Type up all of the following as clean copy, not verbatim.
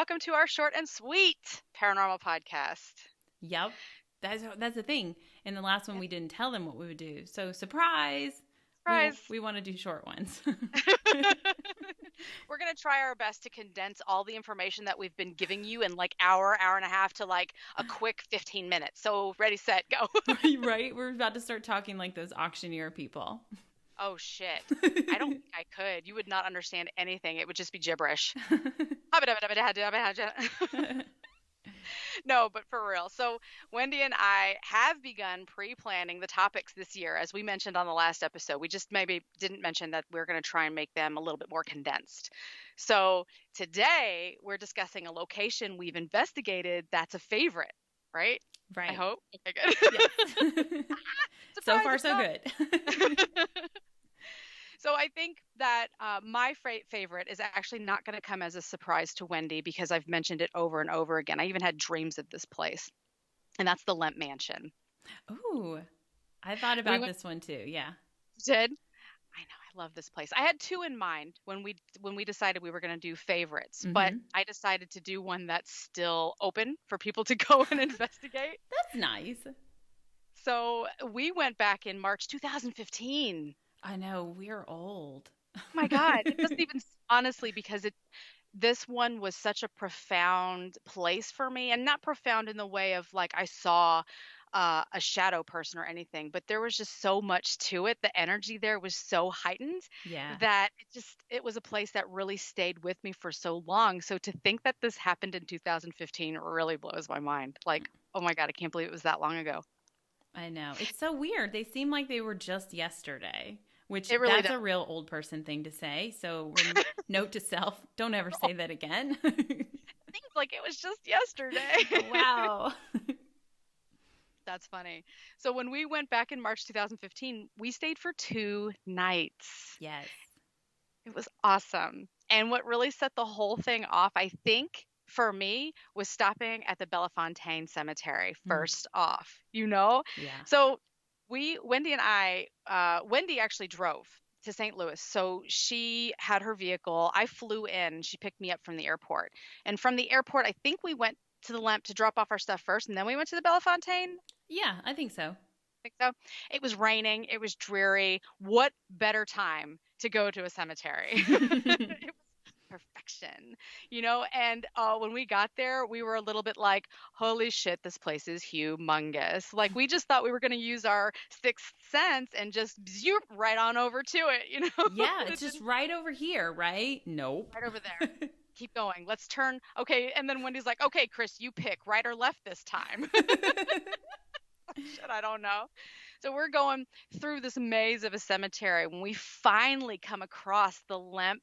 welcome to our short and sweet paranormal podcast. Yep. That's the thing. In the last one, we didn't tell them what we would do. So surprise, Surprise! we want to do short ones. We're going to try our best to condense all the information that we've been giving you in like hour and a half to like a quick 15 minutes. So ready, set, go. Right? We're about to start talking like those auctioneer people. Oh shit. I don't think I could. You would not understand anything. It would just be gibberish. No, but for real. So Wendy and I have begun pre-planning the topics this year, as we mentioned on the last episode. We just maybe didn't mention that we're going to try and make them a little bit more condensed. So today we're discussing a location we've investigated that's a favorite, right? I Right. hope. Okay, good. Yes. So far, so good. So I think that my favorite is actually not going to come as a surprise to Wendy because I've mentioned it over and over again. I even had dreams of this place, and that's the Lemp Mansion. Ooh, I thought about this one too. Yeah. Did I know I love this place. I had two in mind when we decided we were going to do favorites, but Mm-hmm. I decided to do one that's still open for people to go and investigate. That's nice. So we went back in March 2015. I know we're old. Oh my God, it doesn't even honestly because this one was such a profound place for me, and not profound in the way of like I saw a shadow person or anything, but there was just so much to it. The energy there was so heightened Yeah. that it was a place that really stayed with me for so long. So to think that this happened in 2015 really blows my mind. Like, oh my God, I can't believe it was that long ago. I know. It's so weird. They seem like they were just yesterday, which It really that's does. a real old person thing to say. So, note to self, don't ever say that again. Seems like it was just yesterday. Wow. That's funny. So when we went back in March 2015, we stayed for 2 nights. Yes. It was awesome. And what really set the whole thing off, I think, for me, was stopping at the Bellefontaine Cemetery Mm. first off, you know? Yeah. So Wendy and I, Wendy actually drove to St. Louis. So she had her vehicle. I flew in. She picked me up from the airport. And from the airport, I think we went to the Lamp to drop off our stuff first, and then we went to the Bellefontaine. Yeah, I think so. Think so. It was raining. It was dreary. What better time to go to a cemetery? It was perfection, you know? And when we got there, we were a little bit like, holy shit, this place is humongous. Like, we just thought we were going to use our sixth sense and just zoop right on over to it, you know? Yeah, It it's just didn't- right over here, right? Nope. right over there. Keep going. Let's turn. Okay. And then Wendy's like, okay, Chris, you pick right or left this time. Shit, I don't know. So we're going through this maze of a cemetery when we finally come across the Lemp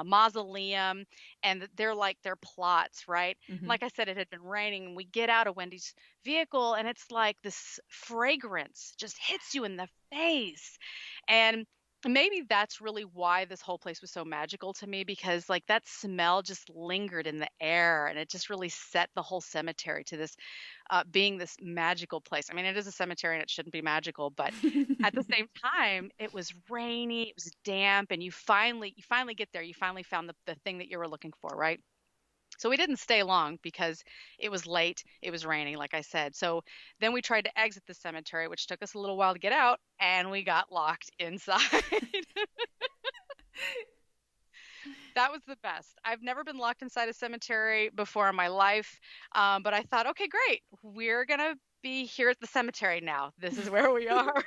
mausoleum, and they're plots, right? And Hmm. like I said, it had been raining, and we get out of Wendy's vehicle, and it's like this fragrance just hits you in the face, and maybe that's really why this whole place was so magical to me because like that smell just lingered in the air and it just really set the whole cemetery to this being this magical place. I mean, it is a cemetery and it shouldn't be magical, but at the same time, it was rainy, it was damp, and you finally get there. You finally found the thing that you were looking for, right? So we didn't stay long because it was late, it was raining, like I said. So then we tried to exit the cemetery, which took us a little while to get out, and we got locked inside. That was the best. I've never been locked inside a cemetery before in my life, but I thought, okay, great. We're going to be here at the cemetery now. This is where we are.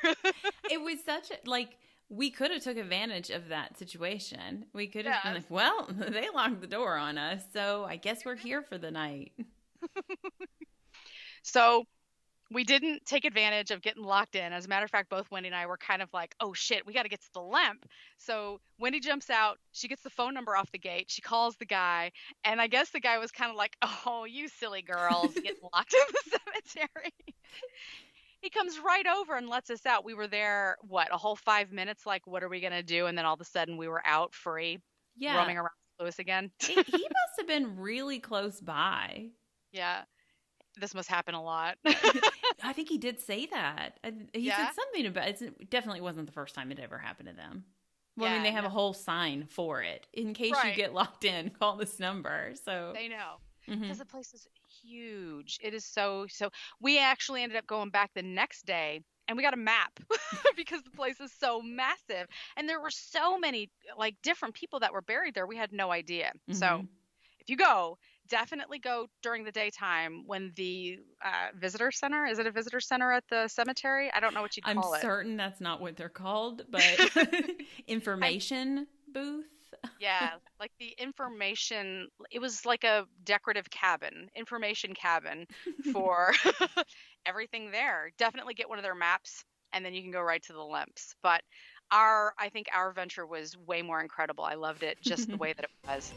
It was such a like we could have took advantage of that situation. We could have been Yes. like, well, they locked the door on us, so I guess we're here for the night. So we didn't take advantage of getting locked in. As a matter of fact, both Wendy and I were kind of like, oh shit, we got to get to the Lemp. So Wendy jumps out. She gets the phone number off the gate. She calls the guy. And I guess the guy was kind of like, oh, you silly girls getting locked in the cemetery. He comes right over and lets us out. We were there, what, a whole 5 minutes? Like, what are we going to do? And then all of a sudden we were out free, Yeah. roaming around St. Louis again. He must have been really close by. Yeah, this must happen a lot. I think he did say that. He Yeah? said something about it. Definitely wasn't the first time it ever happened to them. Well, I mean, Yeah, they have no, a whole sign for it. In case you right. get locked in, call this number. So, They know. Mm-hmm. because the place is huge. It is so. We actually ended up going back the next day and we got a map because the place is so massive. And there were so many like different people that were buried there. We had no idea. So Mm-hmm. if you go, definitely go during the daytime when the visitor center, is it a visitor center at the cemetery? I don't know what you'd I'm call it. certain that's not what they're called, but I information booth. Yeah, like the information, it was like a decorative cabin, information cabin for everything there. Definitely get one of their maps and then you can go right to the limps. But I think our venture was way more incredible. I loved it just the way that it was.